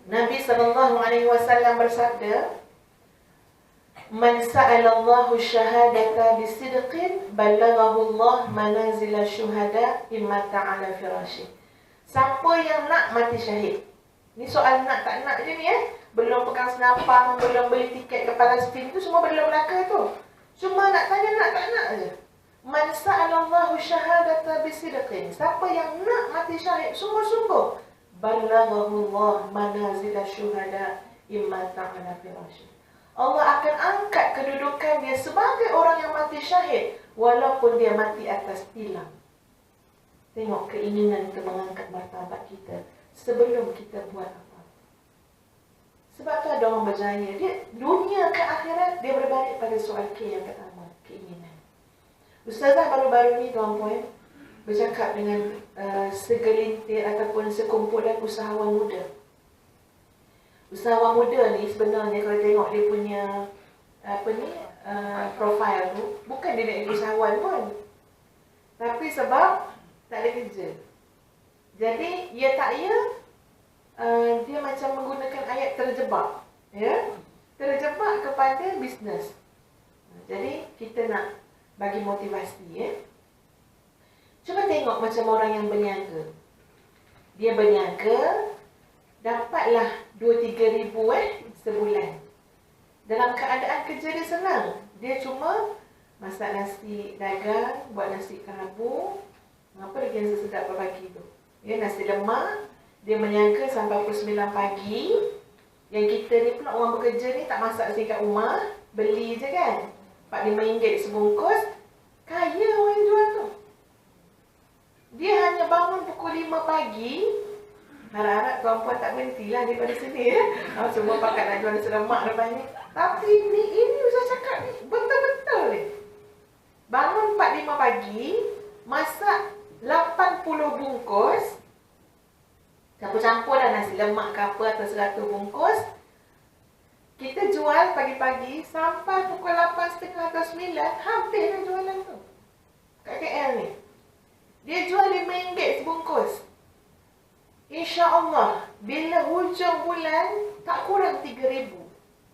Nabi SAW bersabda, "Man sa'alallahu syahadata bisidqin ballaghahu Allah manazila syuhada imma ta'ala firashi." Siapa yang nak mati syahid? Ni soal nak tak nak je ni Belum pegang senapang, belum beli tiket ke Palestin, tu semua belum belaka tu. Cuma nak tanya nak tak nak je. Man sa'alallahu syahadata bisidqin. Siapa yang nak mati syahid sungguh-sungguh, ballaghahu Allah manazila syuhada imma ta'ala firashi. Allah akan angkat kedudukan dia sebagai orang yang mati syahid walaupun dia mati atas tilam. Tengok keinginan itu mengangkat martabat kita sebelum kita buat apa. Sebab tu ada orang berjaya, dia dunia ke akhirat, dia berbalik pada soal K yang pertama, keinginan. Ustazah baru-baru ni tuan-puan bercakap dengan segelintir ataupun sekumpulan usahawan muda. Usahawan muda ni sebenarnya kalau tengok dia punya profil tu, bukan dia nak jadi usahawan pun, tapi sebab tak ada kerja. Jadi dia dia macam menggunakan ayat terjebak, terjebak kepada bisnes. Jadi kita nak bagi motivasi, Cuba tengok macam orang yang berniaga. Dia berniaga, dapatlah 2-3 ribu sebulan. Dalam keadaan kerja dia senang. Dia cuma masak nasi dagang, buat nasi kerabu. Apa lagi yang sedap pagi tu? Nasi lemak. Dia menyiaga sampai pukul 9 pagi. Yang kita ni pula orang bekerja ni tak masak nasi kat rumah, beli je kan. RM45 sebungkus. Kaya orang yang jual tu. Dia hanya bangun pukul 5 pagi. Harap-harap tuan-puan tak berhentilah daripada sini semua pakat nak jual nasi lemak depan ni. Tapi ini Ustaz cakap ni betul-betul ni. Bangun 4-5 pagi, masak 80 bungkus, campur-campur lah nasi lemak ke apa atau 100 bungkus. Kita jual pagi-pagi sampai pukul 8.30 atau 9, habis dah jualan tu. Kat KL ni. Dia jual RM5 sebungkus. InsyaAllah, bila hujung bulan, tak kurang 3,000.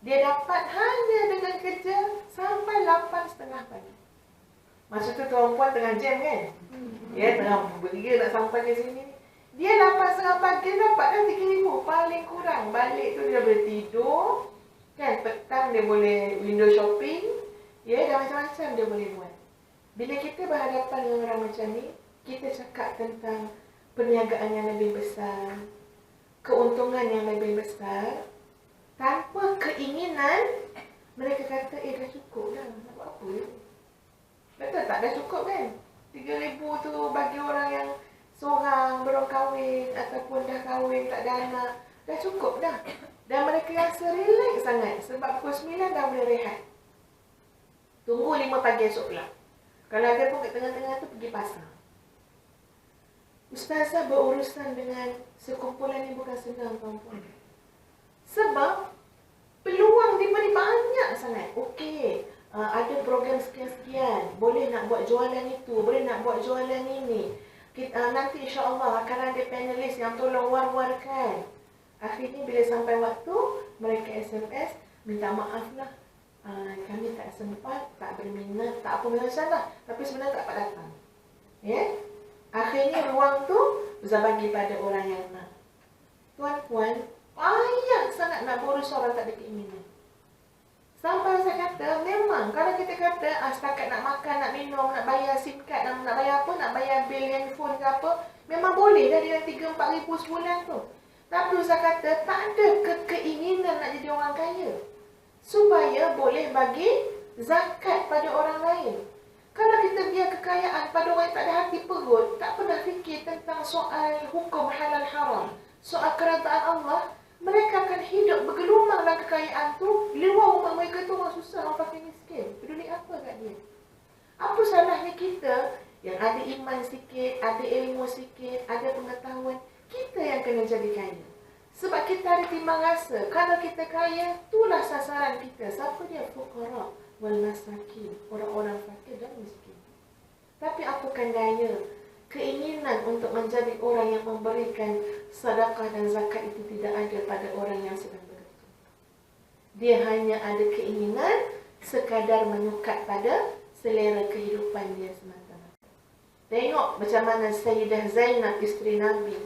Dia dapat hanya dengan kerja sampai 8.30 pagi. Masa tu tuan-puan tengah jam kan? Tengah bertiga nak sampai ke sini. Dia 8.30 pagi dapat dah 3,000. Paling kurang. Balik tu dia boleh tidur. Kan, petang dia boleh window shopping. Dan macam-macam dia boleh buat. Bila kita berhadapan dengan orang macam ni, kita cakap tentang perniagaan yang lebih besar, keuntungan yang lebih besar, tanpa keinginan, mereka kata, dah cukup dah, nak buat apa ni? Betul tak? Dah cukup kan? 3,000 tu bagi orang yang seorang belum kahwin, ataupun dah kahwin, tak ada anak, dah cukup dah. Dan mereka rasa relax sangat, sebab pukul 9 dah boleh rehat. Tunggu 5 pagi esok pula. Kalau ada pun kat tengah-tengah tu pergi pasar. Ustazah berurusan dengan sekumpulan ni bukan senang, tuan-puan. Sebab peluang dia ni banyak sangat. Okey, ada program sekian-sekian, boleh nak buat jualan itu, boleh nak buat jualan ini. Nanti insya-Allah akan ada panelis yang tolong war-warkan. Akhirnya bila sampai waktu, mereka SMS, minta maaf lah, kami tak sempat, tak berminat, tak apa macam lah. Tapi sebenarnya tak dapat datang. Akhirnya ruang tu Ustaz bagi pada orang yang nak. Tuan-puan, payah sangat nak berurusan orang tak ada keinginan. Sampai saya kata, memang kalau kita kata setakat nak makan, nak minum, nak bayar SIM card, nak bayar apa, nak bayar bil handphone ke apa, memang boleh dah dengan 3-4 ribu sebulan tu. Tapi Ustaz kata, tak ada keinginan nak jadi orang kaya, supaya boleh bagi zakat pada orang lain. Kalau kita biar kekayaan pada orang yang tak ada hati perut, tak pernah fikir tentang soal hukum halal haram, soal keredaan Allah, mereka akan hidup bergelumang dalam kekayaan tu. Luar rumah mereka tu orang susah, orang fakir miskin. Peduli apa kat dia? Apa salahnya kita yang ada iman sikit, ada ilmu sikit, ada pengetahuan, kita yang kena jadi kaya. Sebab kita ada timbang rasa, kalau kita kaya, itulah sasaran kita. Siapa dia? Fuqara wal masakin, orang-orang fakir dan miskin. Tapi apakan daya, keinginan untuk menjadi orang yang memberikan sedekah dan zakat itu tidak ada pada orang yang sedang bekerja. Dia hanya ada keinginan sekadar menyukat pada selera kehidupan dia semata-mata. Tengok macam mana Sayyidah Zainab, isteri Nabi.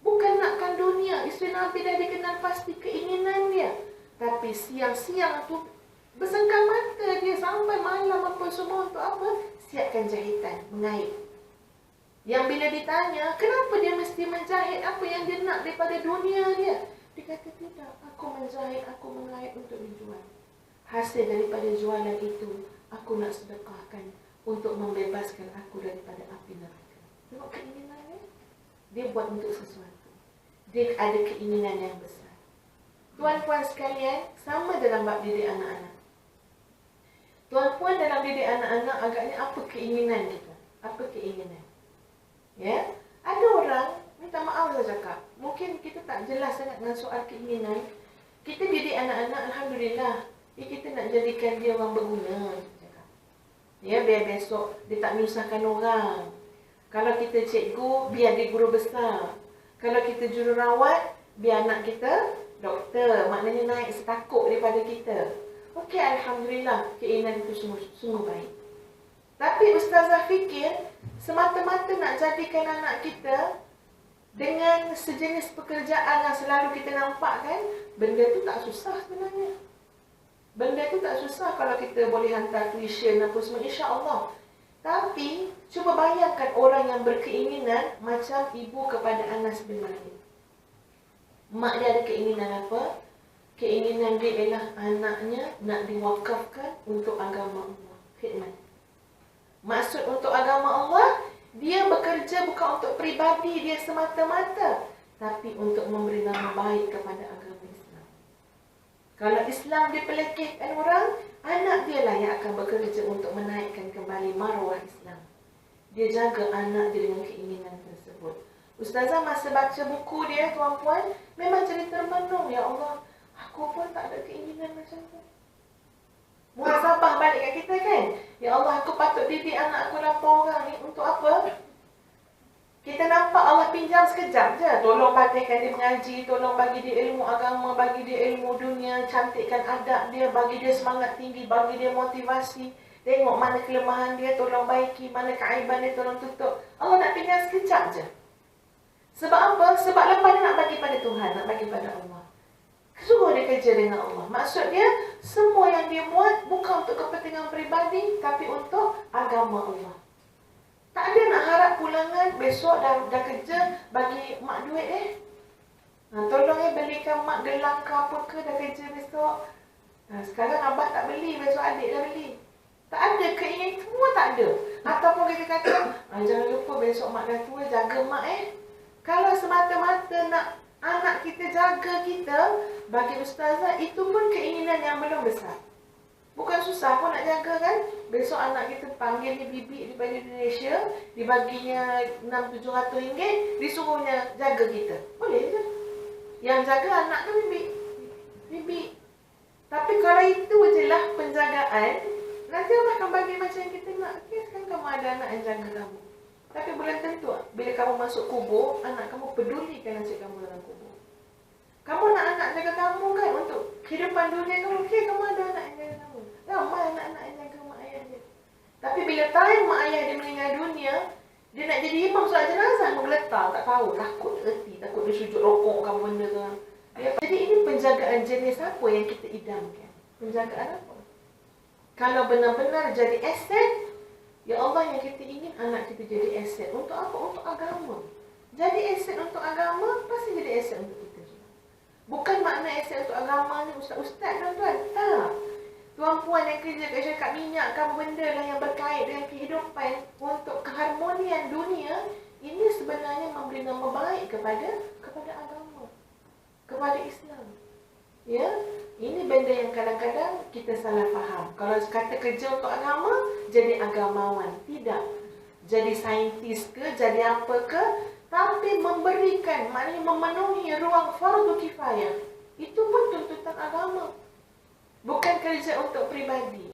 Bukan nakkan dunia, isteri Nabi dah dikenal pasti keinginan dia. Tapi siang-siang tu bersengkam mata dia sampai malam apa semua untuk apa? Siapkan jahitan, mengait. Yang bila ditanya, kenapa dia mesti menjahit apa yang dia nak daripada dunia dia? Dia kata tidak, aku menjahit, aku mengait untuk dijual. Hasil daripada jualan itu, aku nak sedekahkan untuk membebaskan aku daripada api neraka. Tengok keinginannya. Dia buat untuk sesuatu. Dia ada keinginan yang besar. Tuan-puan sekalian, sama dalam bab didik anak-anak. Tuan-puan dalam didik anak-anak, agaknya apa keinginan kita? Apa keinginan? Ya, ada orang, minta maaf saya cakap, mungkin kita tak jelas sangat dengan soal keinginan. Kita didik anak-anak, alhamdulillah, kita nak jadikan dia orang berguna. Ya, biar besok dia tak menyusahkan orang. Kalau kita cikgu, biar dia guru besar. Kalau kita jururawat, biar anak kita doktor. Maknanya naik setakuk daripada kita. Okey, alhamdulillah, keinginan itu sungguh baik. Tapi ustazah fikir, semata-mata nak jadikan anak kita dengan sejenis pekerjaan yang selalu kita nampak kan, benda tu tak susah sebenarnya. Benda tu tak susah kalau kita boleh hantar tuition apa semua, insya-Allah. Tapi cuba bayangkan orang yang berkeinginan macam ibu kepada Anas bin Malik. Mak dia ada keinginan apa? Keinginan dia ialah anaknya nak diwakafkan untuk agama Allah, khidmat. Maksud untuk agama Allah, dia bekerja bukan untuk peribadi dia semata-mata, tapi untuk memberi nama baik kepada agama Islam. Kalau Islam dipelekehkan orang, anak dia lah yang akan bekerja untuk menaikkan kembali maruah Islam. Dia jaga anak dia dengan keinginan tersebut. Ustazah masa baca buku dia, tuan-puan, memang jadi termenung. Ya Allah, aku pun tak ada keinginan macam tu. Muhasabah balik kat kita kan? Ya Allah, aku patut didik anak aku 8 orang ni untuk apa? Kita nampak Allah pinjam sekejap je. Tolong patihkan dia mengaji, tolong bagi dia ilmu agama, bagi dia ilmu dunia, cantikkan adab dia, bagi dia semangat tinggi, bagi dia motivasi. Tengok mana kelemahan dia, tolong baiki, mana keaiban dia, tolong tutup. Allah nak pinjam sekejap je. Sebab apa? Sebab lepas dia nak bagi pada Tuhan, nak bagi pada Allah. Suruh dia kerja dengan Allah. Maksud dia, semua yang dia buat bukan untuk kepentingan peribadi, tapi untuk agama Allah. Tak ada nak harap pulangan besok dah kerja, bagi mak duit tolong belikan mak gelang ke apa ke, dah kerja besok. Sekarang abah tak beli, besok adik dah beli. Tak ada, keinginan semua tak ada. Ataupun kita kata, jangan lupa besok mak dah tua, jaga mak Kalau semata-mata nak anak kita jaga kita, bagi ustazah, itu pun keinginan yang belum besar. Bukan susah pun nak jaga kan. Besok anak kita panggil ni bibi daripada Indonesia, dibaginya 600-700 ringgit, disuruhnya jaga kita. Boleh je. Yang jaga anak kan bibi. Tapi kalau itu je lah penjagaan, nanti Allah akan bagi macam yang kita nak. Okay, sekarang kamu ada anak yang jaga kamu. Tapi belum tentu bila kamu masuk kubur, anak kamu pedulikan nasib kamu dalam kubur. Kamu nak anak jaga kamu kan untuk kehidupan dunia kamu. Okay, kamu ada anak yang jaga kamu. Ramai anak-anak yang jaga mak ayah dia. Tapi bila time mak ayah dia meninggal dunia, dia nak jadi imam solat jenazah, menggeletar, tak tahu, takut erti, takut dia sujud rokok kamu benda ke. Jadi ini penjagaan jenis apa yang kita idamkan? Penjagaan apa? Kalau benar-benar jadi aset, ya Allah, yang kita ingin anak kita jadi aset. Untuk apa? Untuk agama. Jadi aset untuk agama, pasti jadi aset untuk kita juga. Bukan makna aset untuk agama ni ustaz-ustaz, tuan-tuan. Tak. Tuan-puan yang kerja kat syarikat minyak, kan benda lah yang berkait dengan kehidupan untuk keharmonian dunia, ini sebenarnya memberi nama baik kepada agama, kepada Islam. Ya, ini benda yang kadang-kadang kita salah faham. Kalau kata kerja untuk agama, jadi agamawan. Tidak. Jadi saintis ke, jadi apa ke, tapi memberikan, maknanya memenuhi ruang fardu kifayah. Itu pun tuntutan agama. Bukan kerja untuk peribadi.